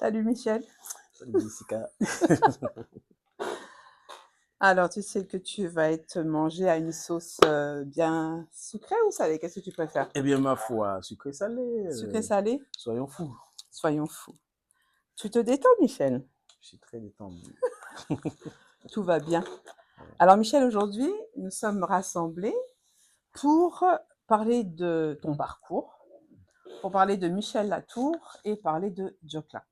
Salut Michel. Salut Jessica. Alors, tu sais que tu vas être mangé à une sauce bien sucrée ou salée? Qu'est-ce que tu préfères? Eh bien, ma foi, sucré-salé, Sucré-salé? soyons fous. Soyons fous. Tu te détends, Michel? Je suis très détendu. Tout va bien. Alors, Michel, aujourd'hui, nous sommes rassemblés pour parler de ton parcours, pour parler de Michel Latour et parler de Djokla.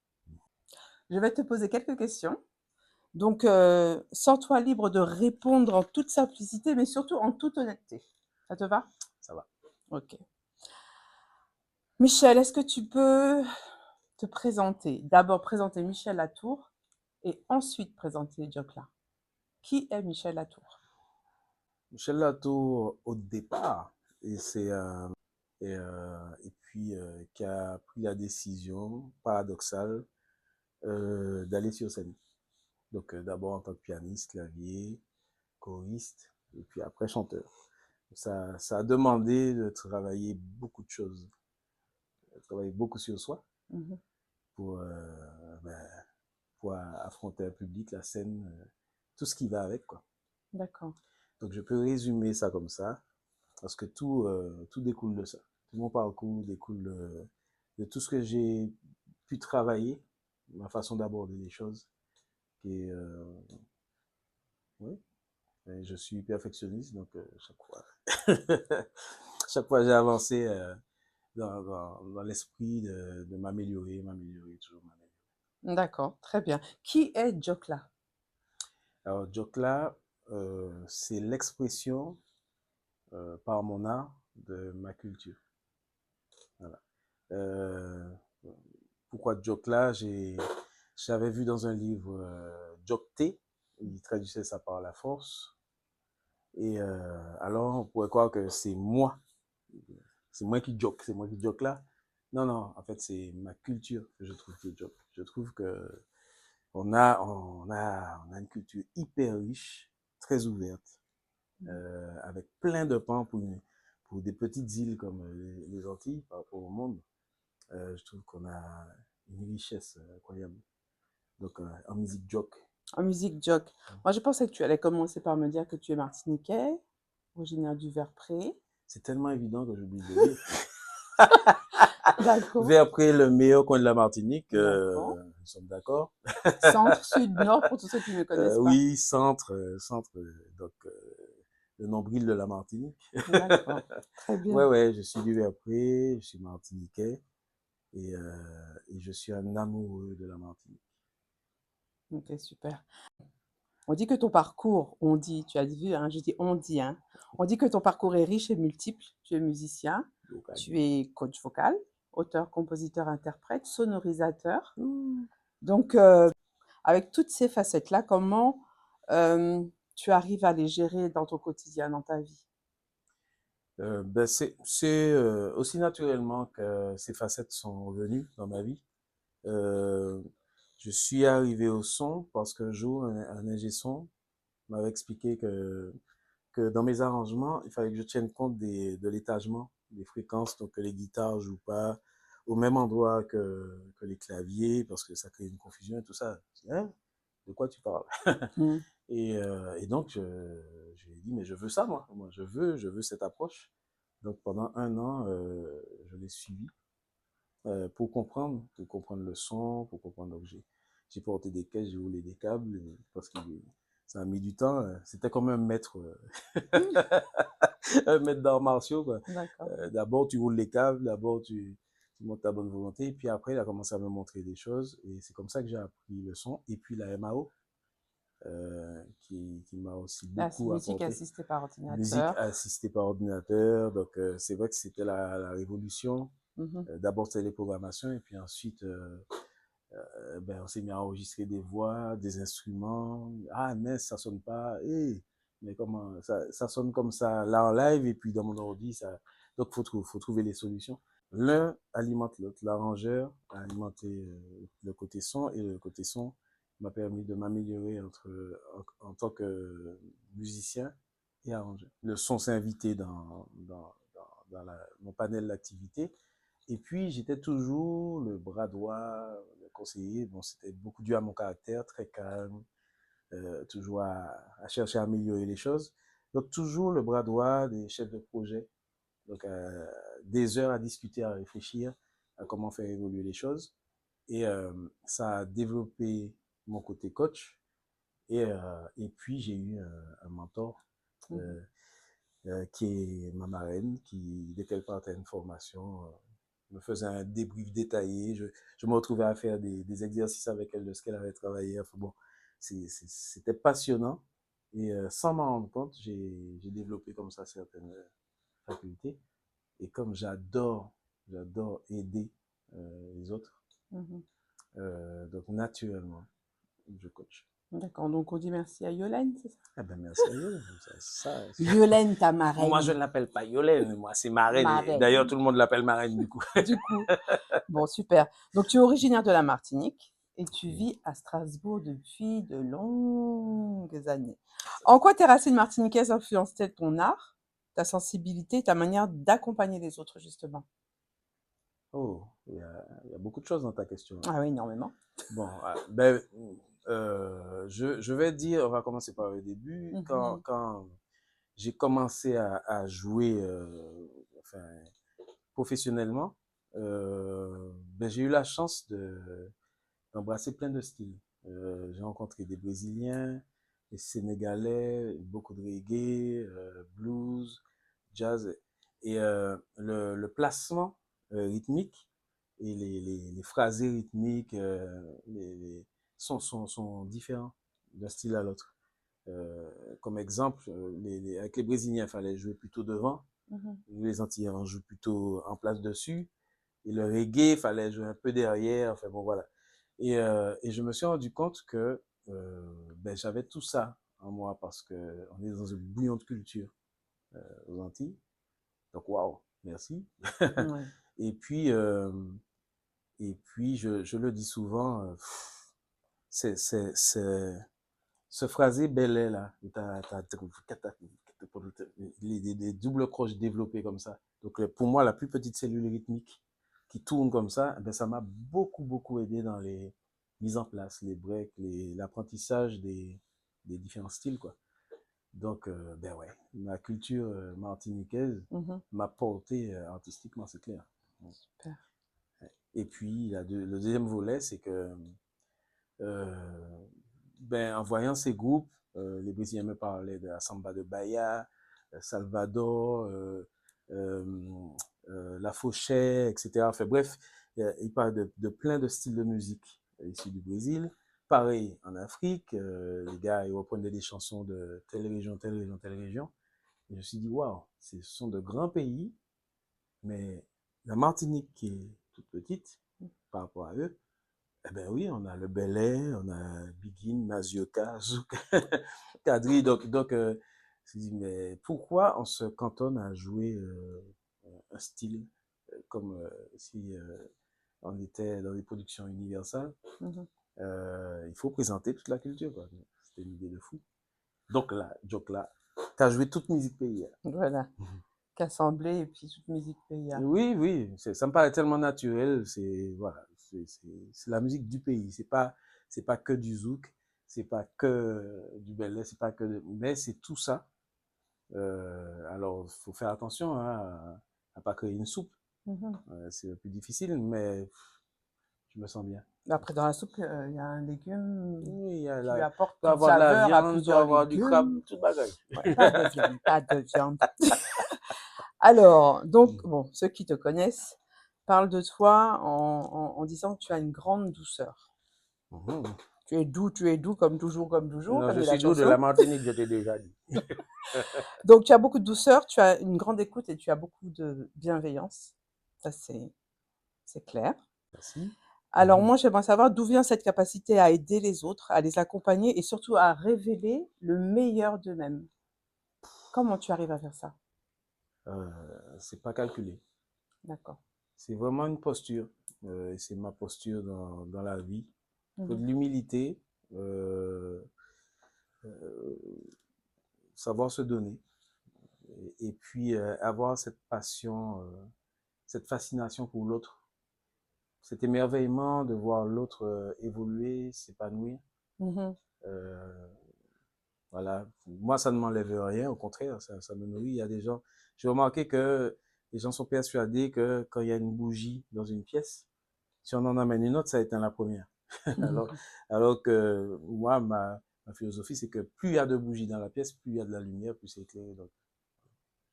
Je vais te poser quelques questions. Donc, sens-toi libre de répondre en toute simplicité, mais surtout en toute honnêteté. Ça te va? Ça va. Ok. Michel, est-ce que tu peux te présenter? D'abord présenter Michel Latour et ensuite présenter Djokla. Qui est Michel Latour? Michel Latour, au départ, et puis qui a pris la décision paradoxale d'aller sur scène. Donc, d'abord en tant que pianiste, clavier, choriste, et puis après chanteur. Ça a demandé de travailler beaucoup de choses, de travailler beaucoup sur soi Mhm. pour, ben, pour affronter un public, la scène, tout ce qui va avec, quoi. D'accord. Donc, je peux résumer ça comme ça, parce que tout découle de ça. Tout mon parcours découle de tout ce que j'ai pu travailler, ma façon d'aborder les choses. Et oui, et je suis perfectionniste, donc chaque fois, chaque fois j'ai avancé dans l'esprit de m'améliorer, m'améliorer, toujours m'améliorer. D'accord, très bien. Qui est Djokla? Alors, Djokla, c'est l'expression par mon art de ma culture. Voilà. Euh, Pourquoi Djokla? J'avais vu dans un livre Djokté, il traduisait ça par la force. Et alors, on pourrait croire que c'est moi qui joke, c'est moi qui joke là. Non, non, en fait, c'est ma culture que je trouve qui joke. Je trouve que on a une culture hyper riche, très ouverte, avec plein de pans pour des petites îles comme les Antilles par rapport au monde. Je trouve qu'on a une richesse incroyable. Donc, en musique joke. En musique Djok. Moi, je pensais que tu allais commencer par me dire que tu es martiniquais, originaire du Verpré. C'est tellement évident que j'oublie de dire. D'accord, Vers après le meilleur coin de la Martinique, d'accord. nous sommes d'accord. Centre, sud, nord, pour tous ceux qui ne me connaissent pas. Oui, centre, donc le nombril de la Martinique. D'accord, très bien. Ouais, ouais, je suis du Verpré, je suis martiniquais et je suis un amoureux de la Martinique. Ok, super. On dit que ton parcours, on dit, tu as vu, hein, je dis on dit, hein, on dit que ton parcours est riche et multiple. Tu es musicien, tu es coach vocal, auteur, compositeur, interprète, sonorisateur. Donc, avec toutes ces facettes-là, comment tu arrives à les gérer dans ton quotidien, dans ta vie? Ben aussi naturellement que ces facettes sont venues dans ma vie. Euh, je suis arrivé au son parce qu'un jour, un ingé son m'avait expliqué que dans mes arrangements, il fallait que je tienne compte de l'étagement, des fréquences, donc que les guitares jouent pas au même endroit que les claviers, parce que ça crée une confusion et tout ça. Je dis, hein, de quoi tu parles? Mm. Et donc, je lui ai dit, mais je veux ça, moi je veux cette approche. Donc, pendant un an, je l'ai suivi pour comprendre le son, pour comprendre l'objet. J'ai porté des caisses, j'ai roulé des câbles, parce que ça a mis du temps. C'était comme un maître, un maître d'arts martiaux, quoi. D'accord. D'abord, tu roules les câbles, d'abord, tu montes ta bonne volonté, et puis après, il a commencé à me montrer des choses, et c'est comme ça que j'ai appris le son. Et puis la MAO, qui m'a aussi Là, c'est beaucoup musique apporté. assistée par Musique ordinateur. assistée par ordinateur, donc c'est vrai que c'était la révolution. Mhm. D'abord, c'était les programmations, et puis ensuite, ben, on s'est mis à enregistrer des voix, des instruments. Ah, mais ça sonne pas. Hey, mais comment ça sonne comme ça là en live et puis dans mon ordi, ça. Donc, faut trouver les solutions. L'un alimente l'autre. L'arrangeur a alimenté le côté son et le côté son m'a permis de m'améliorer en tant que musicien et arrangeur. Le son s'est invité dans mon panel d'activités Et puis, j'étais toujours le bras droit, le conseiller. Bon, c'était beaucoup dû à mon caractère, très calme, toujours à chercher à améliorer les choses. Donc, toujours le bras droit des chefs de projet. Donc, des heures à discuter, à réfléchir à comment faire évoluer les choses. Et ça a développé mon côté coach. Et puis, j'ai eu un mentor euh, qui est ma marraine, qui, dès qu'elle partait à une formation, me faisait un débrief détaillé. Je me retrouvais à faire des exercices avec elle de ce qu'elle avait travaillé. Enfin bon, c'était passionnant. Et sans m'en rendre compte, j'ai développé comme ça certaines facultés. Et comme j'adore aider les autres, Mhm. donc naturellement, je coach. D'accord, donc on dit merci à Yolène, c'est ça? Eh ben merci à Yolène. Yolène, ta Moi, je marraine. ne l'appelle pas Yolène, moi, c'est Marraine. Et d'ailleurs, Marraine, tout le monde l'appelle Marraine, du coup. du coup. Bon, super. Donc, tu es originaire de la Martinique et tu Oui, vis à Strasbourg depuis de longues années. En quoi tes racines martiniquaises influencent-elles ton art, ta sensibilité, ta manière d'accompagner les autres, justement? oh, il y a beaucoup de choses dans ta question, là. Ah oui, énormément. Bon, ben, je vais dire, on va commencer par le début. Mhm, Quand j'ai commencé à jouer enfin, professionnellement, ben, j'ai eu la chance d'embrasser plein de styles. J'ai rencontré des Brésiliens, des Sénégalais, beaucoup de reggae, blues, jazz. Et le placement rythmique et les phrasés rythmiques sont différents d'un style à l'autre. Comme exemple, avec les Brésiliens, il fallait jouer plutôt devant. mhm, Les Antillais, on joue plutôt en place dessus. Et le reggae, il fallait jouer un peu derrière. Enfin bon, voilà. Et je me suis rendu compte que ben, j'avais tout ça en moi parce qu'on est dans une bouillon de culture aux Antilles. Donc, waouh, merci. ouais. et puis, euh, et puis, je le dis souvent, c'est ce phrasé belé là, les doubles croches développées comme ça. Donc, pour moi, la plus petite cellule rythmique qui tourne comme ça, ben, ça m'a beaucoup aidé dans les mises en place, les breaks, l'apprentissage des différents styles, quoi. Donc, ben ouais, ma culture martiniquaise Mhm, m'a porté artistiquement, c'est clair. super. Et puis, le deuxième volet, c'est que ben, en voyant ces groupes, les Brésiliens me parlaient de la samba de Bahia, Salvador, euh, la Fauchée, etc. Enfin, bref, ils parlent de plein de styles de musique issus du Brésil. Pareil en Afrique, les gars ils reprenaient des chansons de telle région, telle région, telle région. Et je me suis dit, waouh, ce sont de grands pays, mais la Martinique qui est toute petite par rapport à eux, eh ben oui, on a le Belay, on a Biguine, Mazioka, Zouk, Kadri. Donc je me dis, mais pourquoi on se cantonne à jouer un style comme si on était dans des productions universelles? Mhm. Il faut présenter toute la culture, quoi. C'était une idée de fou. Donc là, tu as joué toute musique pays. Voilà, qu'assemblée et puis toute musique PIA. Oui, ça me paraît tellement naturel. C'est voilà, c'est la musique du pays. C'est pas que du zouk, c'est pas que du belé, c'est pas que, mais c'est tout ça. Alors, faut faire attention hein, à pas créer une soupe. Mhm. C'est le plus difficile, mais je me sens bien. Après, dans la soupe, il y a un légume Oui, qui lui il apporte peut une avoir de la saveur à viande, peut plusieurs avoir du crabe, légumes. tout bagaille. Ouais, pas de viande, pas de viande. Alors, donc, bon, ceux qui te connaissent parlent de toi en disant que tu as une grande douceur. Mhm. Tu es doux comme toujours, Non, comme je dit la suis doux de la chanson. Martinique, je t'ai déjà dit. Donc, tu as beaucoup de douceur, tu as une grande écoute et tu as beaucoup de bienveillance. Ça, c'est clair. Merci. Alors, moi, j'aimerais savoir d'où vient cette capacité à aider les autres, à les accompagner et surtout à révéler le meilleur d'eux-mêmes. Comment tu arrives à faire ça? C'est pas calculé. D'accord. C'est vraiment une posture. C'est ma posture dans la vie. Il faut Mhm, de l'humilité, euh, euh, savoir se donner. Et puis avoir cette passion, cette fascination pour l'autre, cet émerveillement de voir l'autre évoluer, s'épanouir. Mhm. Euh, voilà, moi ça ne m'enlève rien, au contraire, ça me nourrit. Il y a des gens, j'ai remarqué que les gens sont persuadés que quand il y a une bougie dans une pièce, si on en amène une autre, ça éteint la première. alors, Mhm. alors que moi, ma philosophie, c'est que plus il y a de bougies dans la pièce, plus il y a de la lumière, plus c'est éclairé. Donc,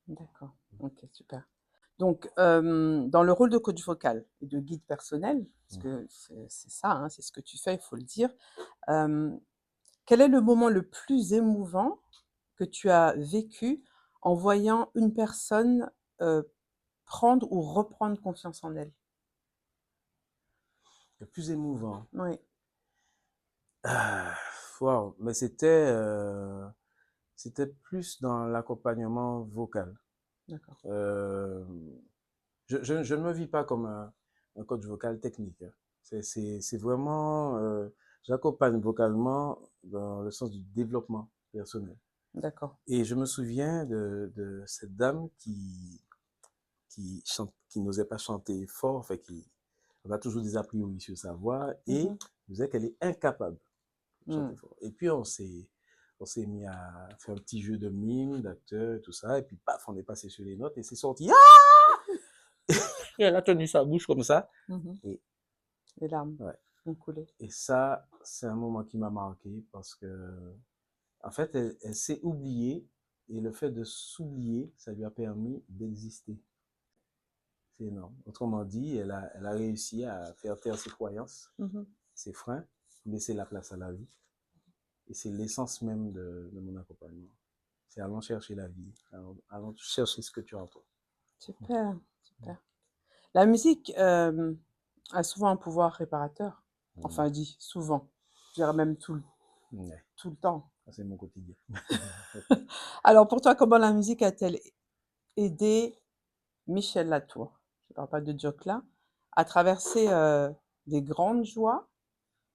D'accord. Ok, super. Donc, dans le rôle de coach vocal et de guide personnel, parce que c'est ça, hein, c'est ce que tu fais, il faut le dire, euh, quel est le moment le plus émouvant que tu as vécu en voyant une personne euh, prendre ou reprendre confiance en elle? le plus émouvant. Oui, Ah, wow, mais c'était plus dans l'accompagnement vocal. d'accord. Euh, je ne me vis pas comme un coach vocal technique, hein. C'est vraiment, j'accompagne vocalement dans le sens du développement personnel. D'accord. Et je me souviens de cette dame qui n'osait pas chanter fort, enfin, on a toujours des a priori sur sa voix, et Mhm. disait qu'elle est incapable de chanter Mm. fort. Et puis on s'est mis à faire un petit jeu de mime, d'acteur et tout ça, et puis paf, on est passé sur les notes et c'est sorti. Ah, et elle a tenu sa bouche comme ça. Mhm. Et, Les larmes ouais. ont coulé. Et ça, c'est un moment qui m'a marqué parce que, en fait, elle s'est oubliée et le fait de s'oublier, ça lui a permis d'exister. C'est énorme. Autrement dit, elle a réussi à faire taire ses croyances, Mhm. ses freins, laisser la place à la vie. Et c'est l'essence même de mon accompagnement. C'est allons chercher la vie, allons chercher ce que tu as en toi. Super, super. La musique a souvent un pouvoir réparateur. Mmh. Enfin, dit souvent. Je dirais même Ouais, tout le temps. ça c'est mon quotidien. Alors, pour toi, comment la musique a-t-elle aidé Michel Latour, je ne parle pas de Jokla, à traverser des grandes joies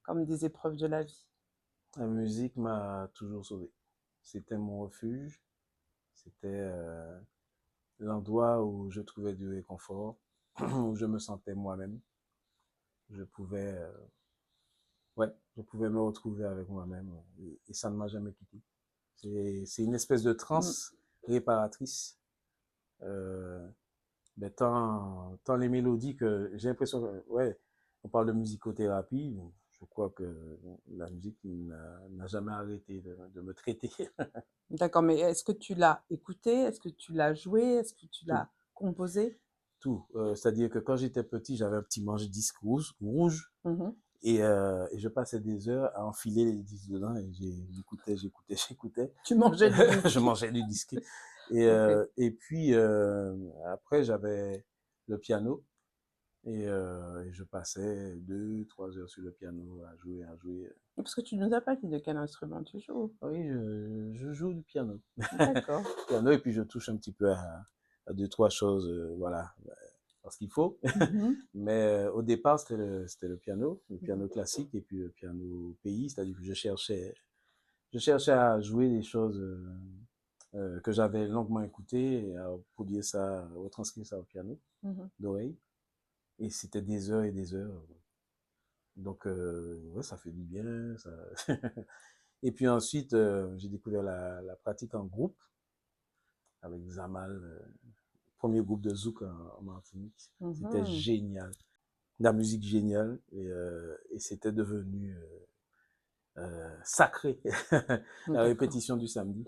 comme des épreuves de la vie? La musique m'a toujours sauvé. C'était mon refuge, c'était l'endroit où je trouvais du réconfort, où je me sentais moi-même. Je pouvais, ouais, je pouvais me retrouver avec moi-même et ça ne m'a jamais quitté. C'est une espèce de Mm. transe réparatrice. Euh, ben, tant les mélodies que j'ai l'impression que, ouais, on parle de musicothérapie, je crois que la musique n'a jamais arrêté de me traiter. D'accord, mais est-ce que tu l'as écouté? Est-ce que tu l'as joué? Est-ce que tu Tout, l'as composé? tout. C'est-à-dire que quand j'étais petit, j'avais un petit manche-disque rouge Mhm. et je passais des heures à enfiler les disques dedans et j'écoutais. Tu mangeais du Je disque. mangeais du disque. Et, Ok. et puis, après, j'avais le piano. Et je passais 2, 3 heures sur le piano à jouer, à jouer. Parce que tu nous as pas dit de quel instrument tu joues. Oui, je joue du piano. D'accord. Piano, et puis je touche un petit peu à 2, 3 choses, voilà, parce qu'il faut. Mhm. Mais au départ, c'était le Mhm. piano classique, et puis le piano pays, c'est-à-dire que je cherchais à jouer des choses que j'avais longuement écoutées, et à produire ça, à retranscrire ça au piano Mhm. d'oreille. Et c'était des heures et des heures. Donc, ouais, ça fait du bien. Ça... Et puis ensuite, j'ai découvert la pratique en groupe avec Zamal, premier groupe de zouk en Martinique. C'était Mhm. génial. De la musique géniale. Et c'était devenu sacré. La D'accord. répétition du samedi.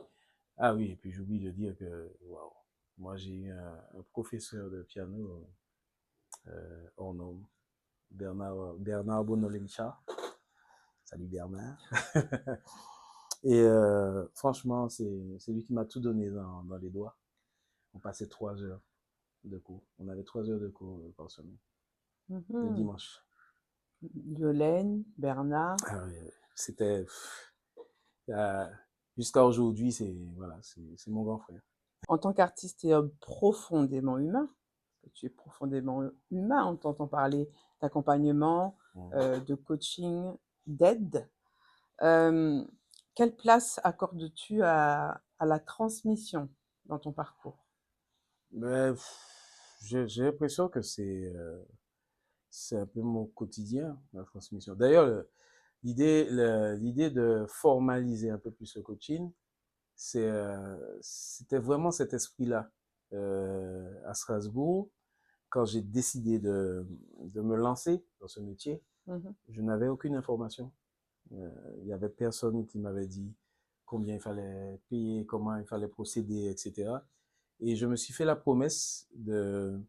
Ah oui, et puis j'oublie de dire que, waouh, moi j'ai eu un professeur de piano hors norme, Bernard Bonolencha. Salut Bernard. Et franchement, c'est lui qui m'a tout donné dans les doigts. On passait 3 heures de cours. On avait 3 heures de cours par semaine, le Mhm. dimanche. Violaine, Bernard. Ah oui, c'était euh, jusqu'à aujourd'hui, voilà, c'est mon grand frère. En tant qu'artiste et homme profondément humain, parce que tu es profondément humain, on t'entend parler d'accompagnement, Mhm. de coaching, d'aide. Euh, Quelle place accordes-tu à la transmission dans ton parcours? Mais, j'ai l'impression que c'est un peu mon quotidien, la transmission. D'ailleurs, l'idée de formaliser un peu plus le coaching, c'était vraiment cet esprit-là. À Strasbourg, quand j'ai décidé de me lancer dans ce métier, je n'avais aucune information. Il y avait personne qui m'avait dit combien il fallait payer, comment il fallait procéder, etc. Et je me suis fait la promesse euh,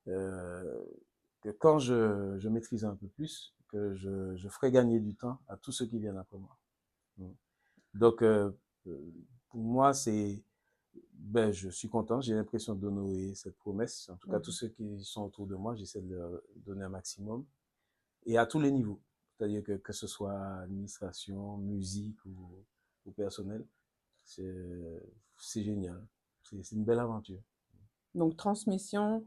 que quand je maîtrisais un peu plus, que je ferais gagner du temps à tous ceux qui viennent après moi. Donc, pour moi, ben, je suis content, j'ai l'impression d'honorer cette promesse. En tout cas, tous ceux qui sont autour de moi, j'essaie de leur donner un maximum. Et à tous les niveaux. C'est-à-dire que ce soit administration, musique ou personnel, c'est génial. C'est une belle aventure. Donc, transmission,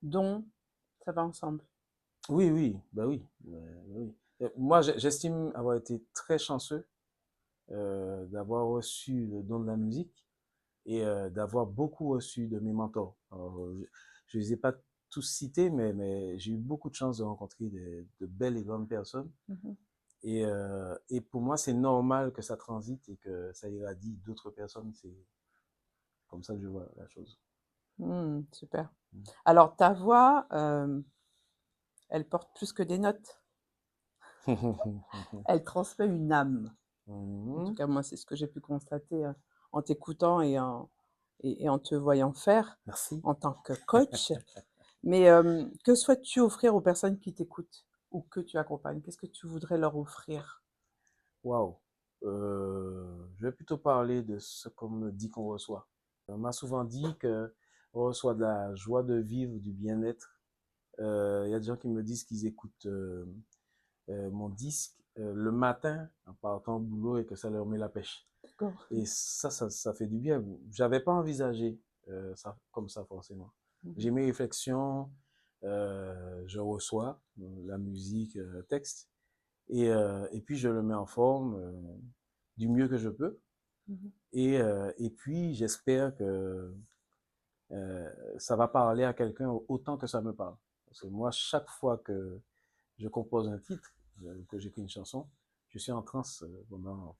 don, ça va ensemble. Oui, oui, bah oui. Oui. Moi, j'estime avoir été très chanceux d'avoir reçu le don de la musique et d'avoir beaucoup reçu de mes mentors. Alors, je les ai pas tous cités, mais j'ai eu beaucoup de chance de rencontrer de belles et grandes personnes. Et pour moi, c'est normal que ça transite et que ça irradie d'autres personnes. C'est comme ça que je vois la chose. Super. Alors, ta voix, elle porte plus que des notes. Elle transmet une âme. En tout cas, moi, c'est ce que j'ai pu constater en t'écoutant et en te voyant faire. Merci. En tant que coach. Mais que souhaites-tu offrir aux personnes qui t'écoutent ou que tu accompagnes? Qu'est-ce que tu voudrais leur offrir? Waouh. Je vais plutôt parler de ce qu'on me dit qu'on reçoit. On m'a souvent dit qu'on reçoit de la joie de vivre, du bien-être. Il y a des gens qui me disent qu'ils écoutent mon disque le matin en partant au boulot et que ça leur met la pêche. Et ça fait du bien. J'avais pas envisagé ça comme ça forcément. J'ai mes réflexions, je reçois la musique, texte, et puis je le mets en forme du mieux que je peux. Et puis j'espère que ça va parler à quelqu'un autant que ça me parle. Parce que moi, chaque fois que je compose un titre, que j'écris une chanson, je suis en transe pendant,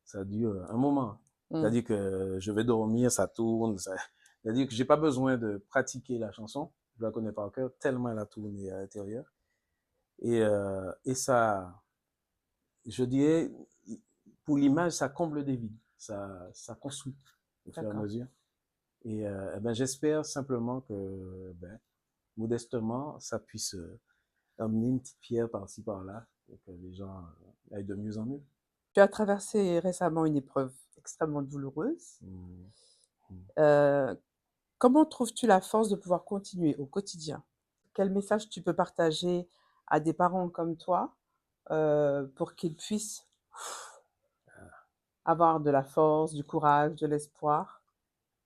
ça dure un moment. C'est-à-dire que je vais dormir, ça tourne. C'est-à-dire que j'ai pas besoin de pratiquer la chanson. Je la connais par cœur, tellement elle a tourné à l'intérieur. Et ça, je dirais, pour l'image, ça comble des vides. Ça construit au fur et à mesure. Et ben, j'espère simplement que, ben, modestement, ça puisse amener une petite pierre par-ci, par-là, et que les gens aillent de mieux en mieux. Tu as traversé récemment une épreuve extrêmement douloureuse. Comment trouves-tu la force de pouvoir continuer au quotidien? Quel message tu peux partager à des parents comme toi pour qu'ils puissent avoir de la force, du courage, de l'espoir?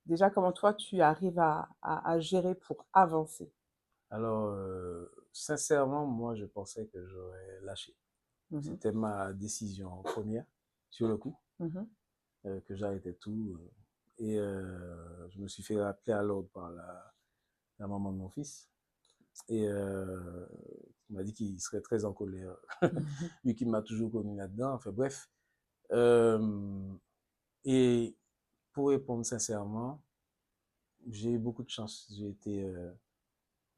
Déjà, comment toi, tu arrives à gérer pour avancer? Alors, sincèrement, moi, je pensais que j'aurais lâché. C'était ma décision première, sur le coup, que j'arrêtais tout. Et je me suis fait rappeler à l'ordre par la maman de mon fils. Et il m'a dit qu'il serait très en colère, lui qui m'a toujours connu là-dedans. Enfin bref. Et pour répondre sincèrement, j'ai eu beaucoup de chance. J'ai été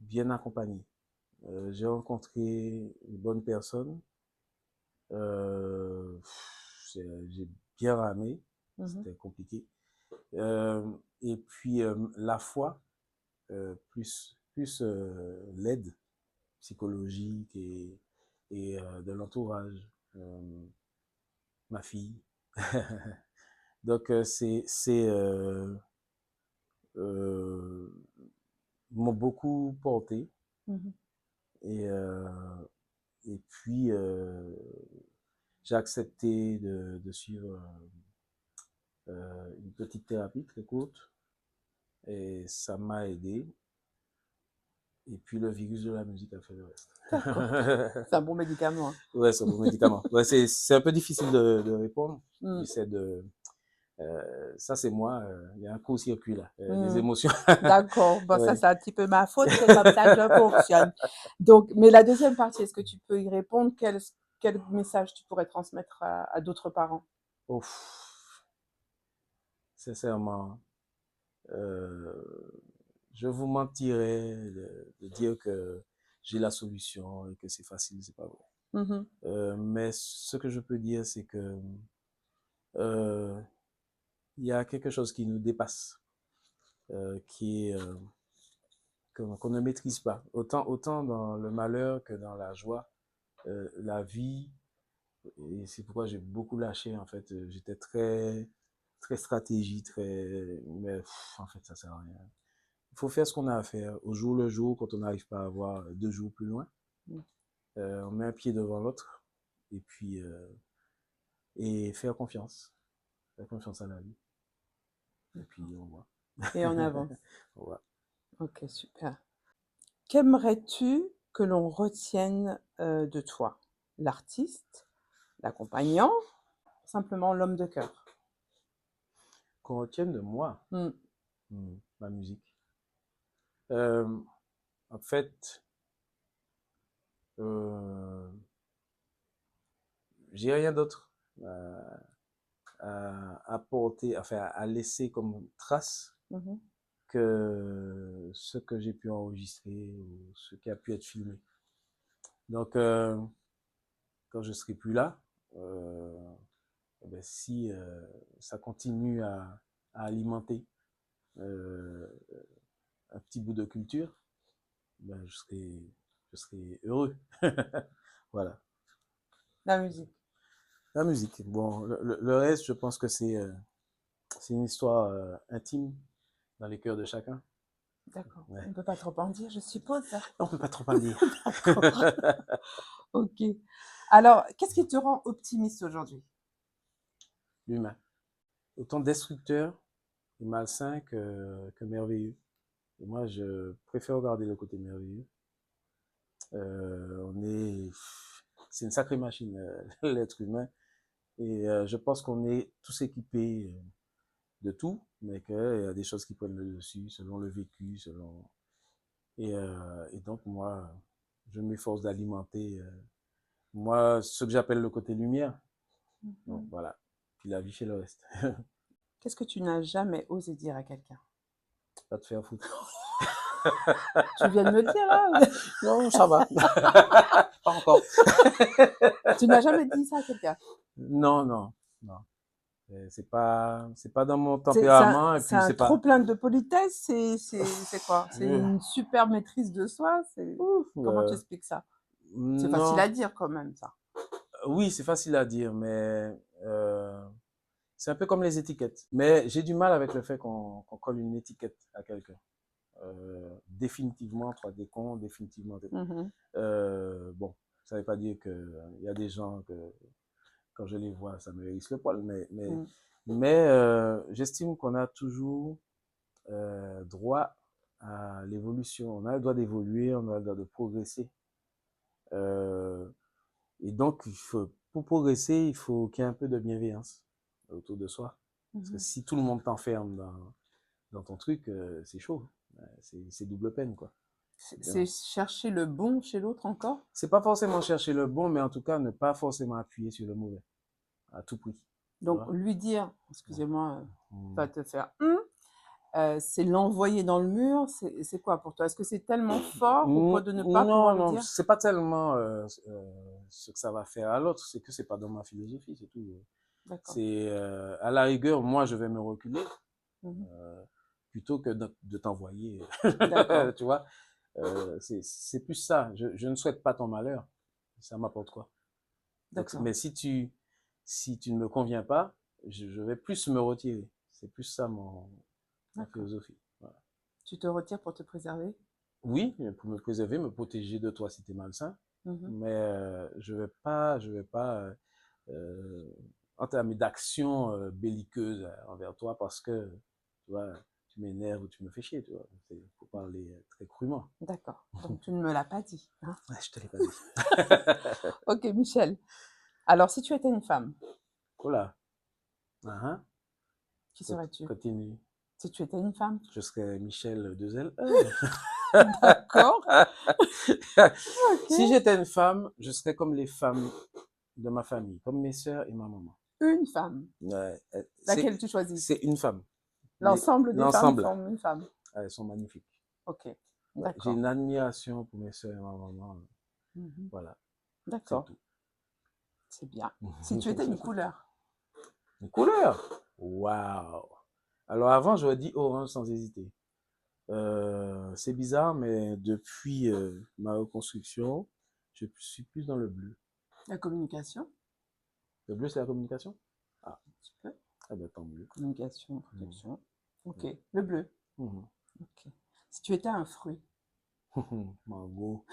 bien accompagné. J'ai rencontré une bonne personne. Euh, j'ai bien ramé. C'était compliqué. Et puis la foi, plus l'aide psychologique et de l'entourage, ma fille. Donc m'ont beaucoup porté. Et, et puis j'ai accepté de suivre une petite thérapie très courte et ça m'a aidé. Et puis le virus de la musique a fait le reste. C'est un bon médicament. Ouais, c'est un bon médicament. Ouais, c'est un peu difficile de répondre. J'essaie Ça, c'est moi. Il y a un court-circuit là, des Mmh. émotions. D'accord. Bon, ça, Ouais. c'est un petit peu ma faute, c'est comme ça que je fonctionne. Donc, mais la deuxième partie, est-ce que tu peux y répondre? Quel message tu pourrais transmettre à d'autres parents? Ouf, sincèrement, euh, je vous mentirais de dire que j'ai la solution et que c'est facile, c'est pas vrai. Mmh. Mais ce que je peux dire, c'est que euh, il y a quelque chose qui nous dépasse, qui est qu'on ne maîtrise pas. Autant dans le malheur que dans la joie, la vie. Et c'est pourquoi j'ai beaucoup lâché, en fait. J'étais très stratégie, mais en fait, ça sert à rien. Il faut faire ce qu'on a à faire au jour le jour quand on n'arrive pas à voir 2 jours plus loin. Mmh. On met un pied devant l'autre et puis et faire confiance. Faire confiance à la vie. Et puis on voit. Et on avance. On voit. OK, super. Qu'aimerais-tu que l'on retienne, de toi? L'artiste, l'accompagnant, simplement l'homme de cœur? Qu'on retienne de moi, Mmh. ma musique. Euh, En fait, euh, j'ai rien d'autre à apporter, enfin à laisser comme trace Mmh. que ce que j'ai pu enregistrer ou ce qui a pu être filmé. Donc, quand je serai plus là, ben, si ça continue à alimenter euh, un petit bout de culture, ben, je serai heureux. Voilà. La musique. La musique. Bon, le reste, je pense que c'est une histoire intime dans les cœurs de chacun. D'accord. On Ouais. ne peut pas trop en dire, je suppose? On peut pas trop en dire. D'accord. OK. Alors, qu'est-ce qui te rend optimiste aujourd'hui? L'humain. Autant destructeur et malsain que merveilleux. Et moi, je préfère regarder le côté merveilleux. C'est une sacrée machine, l'être humain. Et je pense qu'on est tous équipés de tout, mais qu'il y a des choses qui prennent le dessus selon le vécu, selon. Et donc, moi, je m'efforce d'alimenter, moi, ce que j'appelle le côté lumière. Donc, Mmh. voilà. Puis la vie fait le reste. Qu'est-ce que tu n'as jamais osé dire à quelqu'un? Pas te faire foutre. Tu viens de me le dire là? Non, ça va. Pas encore. Tu n'as jamais dit ça à quelqu'un? Non, non, non. C'est pas dans mon C'est un tempérament et c'est puis un c'est trop pas. plein de politesse? C'est quoi? C'est Euh, une super maîtrise de soi? C'est comment tu euh, expliques ça? C'est facile à non, dire quand même ça. oui, c'est facile à dire, mais c'est un peu comme les étiquettes. Mais j'ai du mal avec le fait qu'on colle une étiquette à quelqu'un. Définitivement, toi, des cons, définitivement. Mmh. Bon, ça ne veut pas dire qu'il y a des gens que, quand je les vois, ça me hérisse le poil, Mmh. mais j'estime qu'on a toujours droit à l'évolution. On a le droit d'évoluer, on a le droit de progresser. Euh, et donc, pour progresser, il faut qu'il y ait un peu de bienveillance autour de soi. Parce que Mmh. si tout le monde t'enferme dans ton truc, c'est chaud. C'est double peine, quoi. C'est chercher le bon chez l'autre encore? C'est pas forcément chercher le bon, mais en tout cas, ne pas forcément appuyer sur le mauvais, à tout prix. Tu Donc vois? lui dire, excusez-moi, Mm. pas te faire c'est l'envoyer dans le mur, c'est quoi pour toi? Est-ce que c'est tellement fort au point de ne pas Non, pouvoir le non, dire? c'est pas tellement ce que ça va faire à l'autre, c'est que c'est pas dans ma philosophie, c'est tout. D'accord. C'est à la rigueur, moi, je vais me reculer Mmh. euh, plutôt que de t'envoyer. D'accord, Tu vois, c'est plus ça. Je ne souhaite pas ton malheur. Ça m'apporte quoi? Donc, d'accord, mais si tu ne me conviens pas, je vais plus me retirer. C'est plus ça ma d'accord. philosophie. Voilà. Tu te retires pour te préserver? Oui, pour me préserver, me protéger de toi si tu es malsain, Mmh. mais je vais pas entamer d'actions belliqueuses envers toi parce que tu vois, tu m'énerves ou tu me fais chier, tu vois. Il faut parler très crûment. D'accord, donc tu ne me l'as pas dit, hein? Ouais, je te l'ai pas dit. OK, Michel. Alors si tu étais une femme, Oh là. Uh-huh. Qui serais-tu? Continue. Si tu étais une femme? Je serais Michel Dezel. D'accord. Si OK. j'étais une femme, je serais comme les femmes de ma famille, comme mes sœurs et ma maman. Une femme. Ouais, Laquelle tu choisis? c'est une femme. L'ensemble des femmes L'ensemble, forment une femme. elles sont magnifiques. OK. Ouais, j'ai D'accord. une admiration pour mes sœurs et ma maman. Mhm. Voilà, c'est D'accord. tout. C'est bien. Si tu étais une couleur? Une couleur? Waouh! Alors avant, j'aurais dit orange sans hésiter. C'est bizarre, mais depuis ma reconstruction, je suis plus dans le bleu. La communication? Le bleu, c'est la communication? Ah, Un petit peu. ah ben tant mieux. Communication, protection. OK. Le bleu. Mhm. OK. Si tu étais un fruit? Mango.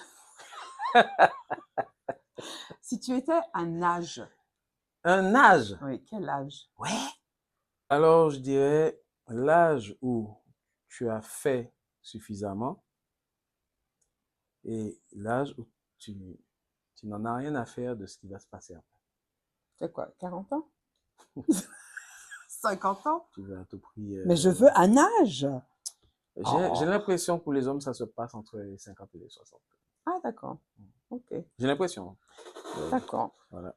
Si tu étais un âge? Un âge? Oui, quel âge? Ouais. Alors, je dirais l'âge où tu as fait suffisamment et l'âge où tu, tu n'en as rien à faire de ce qui va se passer après. C'est quoi? 40 ans? 50 ans? Tu veux à tout prix. Mais je veux un âge! J'ai Oh. l'impression que pour les hommes, ça se passe entre les 50 et les 60. Ah, d'accord. OK. J'ai l'impression. D'accord. Voilà.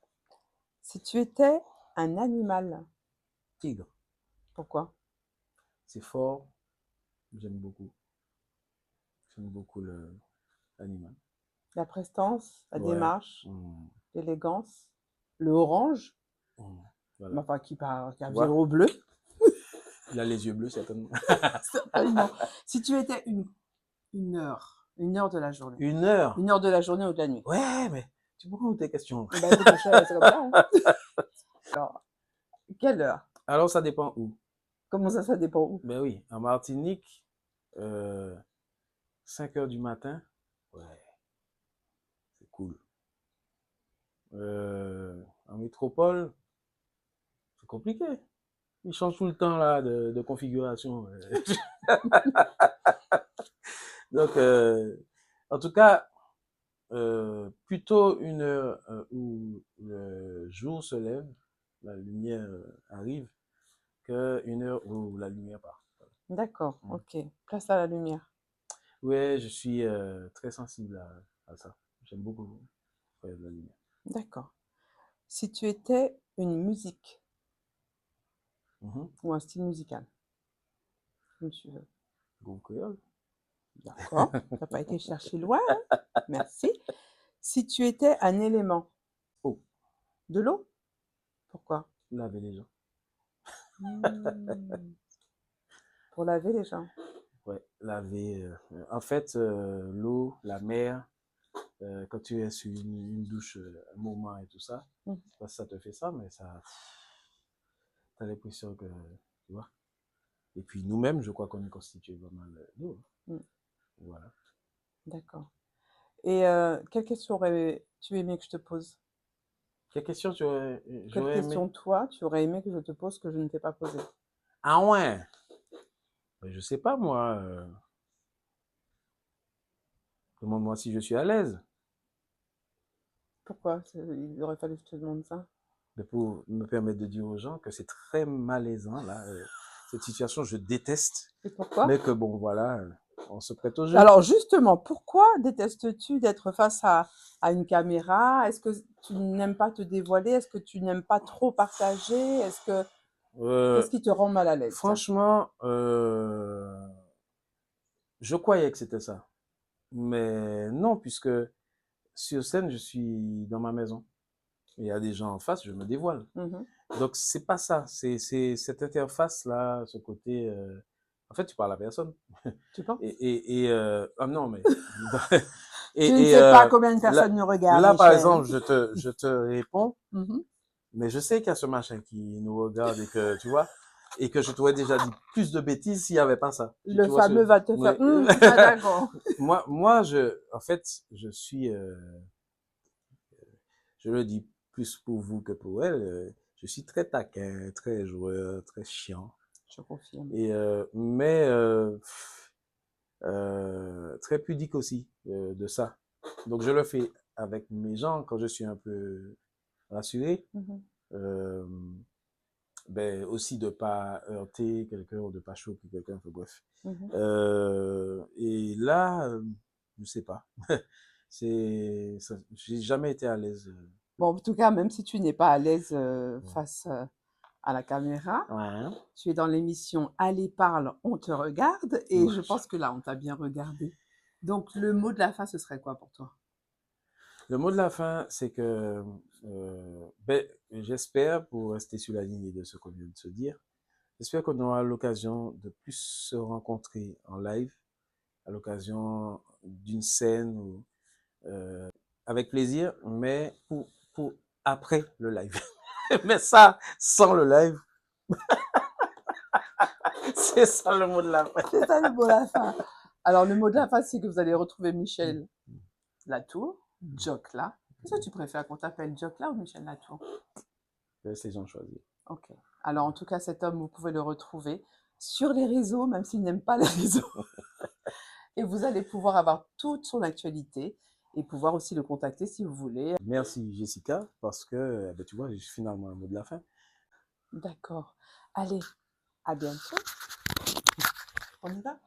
Si tu étais un animal, Tigre. pourquoi? C'est fort. J'aime beaucoup. J'aime beaucoup l'animal. La prestance, la Ouais. démarche, Mmh. l'élégance, le orange, Mmh. mais Voilà. enfin qui a Tu viré vois? au bleu, Il a les yeux bleus, certainement. certainement. Si tu étais une heure de la journée, Une heure. une heure de la journée ou de la nuit. Ouais, mais tu prends tes questions. Eh ben, écoute, mon cher, c'est comme ça. Hein. Alors, quelle heure? Alors, ça dépend où. Comment ça dépend où? Ben oui, en Martinique, 5 heures du matin, ouais, c'est cool. En métropole, c'est compliqué. Ils changent tout le temps là de configuration. Donc, en tout cas, plutôt une heure où le jour se lève, la lumière arrive, qu'une heure où la lumière part. D'accord, ok. Place à la lumière. Ouais, je suis très sensible à ça. J'aime beaucoup la lumière. D'accord. Si tu étais une musique Mhm. ou un style musical, comme tu veux. Groupe créole. D'accord. Tu n'as pas été chercher loin, hein. Merci. Si tu étais un élément, Oh, de l'eau? Pourquoi? laver les gens. Hmm. Pour laver les gens. Ouais, laver. En fait, l'eau, la mer, quand tu es sur une douche un moment et tout ça, Mm. je sais pas si ça te fait ça, mais ça, t'as l'impression que, tu vois. Et puis nous-mêmes, je crois qu'on est constitué pas mal d'eau. Mm. Voilà. D'accord. Et quelle question aurais-tu aimé que je te pose? Quelle question Quelle j'aurais aimé? question, toi, tu aurais aimé que je te pose que je ne t'ai pas posée? Ah ouais. Ben, je sais pas moi. Demande-moi si je suis à l'aise. Pourquoi il aurait fallu que je te demande ça? Mais pour me permettre de dire aux gens que c'est très malaisant là, cette situation, je déteste. Et pourquoi? Mais que bon, voilà, on se prête au jeu. Alors justement, pourquoi détestes-tu d'être face à une caméra? Est-ce que tu n'aimes pas te dévoiler? Est-ce que tu n'aimes pas trop partager? Qu'est-ce qui te rend mal à l'aise? Tiens. Franchement, je croyais que c'était ça. Mais non, puisque sur scène, je suis dans ma maison. Il y a des gens en face, je me dévoile. Mhm. Donc, c'est pas ça. C'est cette interface-là, ce côté. En fait, tu parles à personne. Tu penses? Ah non, mais. Tu ne sais pas combien de personnes nous regardent, là, par Michel. exemple, je te réponds, Mhm. mais je sais qu'il y a ce machin qui nous regarde et que, tu vois, et que je t'aurais déjà dit plus de bêtises s'il n'y avait pas ça. Le Tu vois fameux va te faire. Oui. Ah, d'accord. moi, en fait, je suis, je le dis plus pour vous que pour elle, je suis très taquin, très joueur, très chiant. Je confirme. Mais très pudique aussi de ça. Donc je le fais avec mes gens quand je suis un peu rassuré. Mhm. Euh, ben, aussi de ne pas heurter quelqu'un ou de ne pas choquer quelqu'un, enfin, bref. Mhm. Et là, je ne sais pas. J'ai jamais été à l'aise. Bon, en tout cas, même si tu n'es pas à l'aise Ouais. face à la caméra, Ouais. tu es dans l'émission Allez, parle, on te regarde, et je pense que là, on t'a bien regardé. Donc, le mot de la fin, ce serait quoi pour toi? Le mot de la fin, c'est que ben, j'espère, pour rester sur la ligne de ce qu'on vient de se dire, j'espère qu'on aura l'occasion de plus se rencontrer en live, à l'occasion d'une scène, avec plaisir, mais pour après le live. Mais ça, sans le live, c'est ça le mot de la fin. C'est ça le mot de la fin. Alors, le mot de la fin, c'est que vous allez retrouver Michel Latour, Jokla. Est-ce que tu préfères qu'on t'appelle Jokla ou Michel Latour? Laisse les gens choisir. Ok. Alors, en tout cas, cet homme, vous pouvez le retrouver sur les réseaux, même s'il n'aime pas les réseaux. Et vous allez pouvoir avoir toute son actualité et pouvoir aussi le contacter si vous voulez. Merci Jessica, parce que ben, tu vois, j'ai finalement un mot de la fin. D'accord. Allez, à bientôt. On y va?